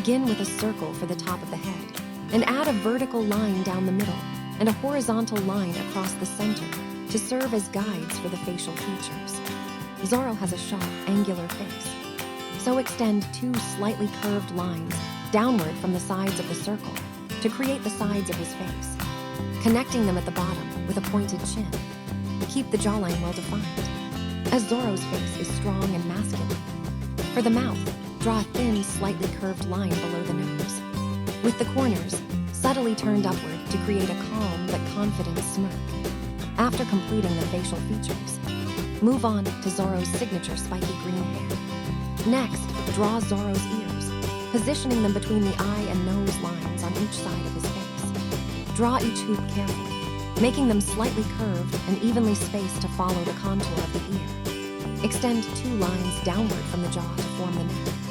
Begin with a circle for the top of the head, and add a vertical line down the middle and a horizontal line across the center to serve as guides for the facial features. Zoro has a sharp, angular face, so extend 2 slightly curved lines downward from the sides of the circle to create the sides of his face, connecting them at the bottom with a pointed chin. Keep the jawline well defined, as Zoro's face is strong and masculine. For the mouth, draw a thin, slightly curved line below the nose, with the corners subtly turned upward to create a calm but confident smirk. After completing the facial features, move on to Zoro's signature spiky green hair. Next, draw Zoro's ears, positioning them between the eye and nose lines on each side of his face. Draw each hoop carefully, making them slightly curved and evenly spaced to follow the contour of the ear. Extend 2 lines downward from the jaw to form the neck.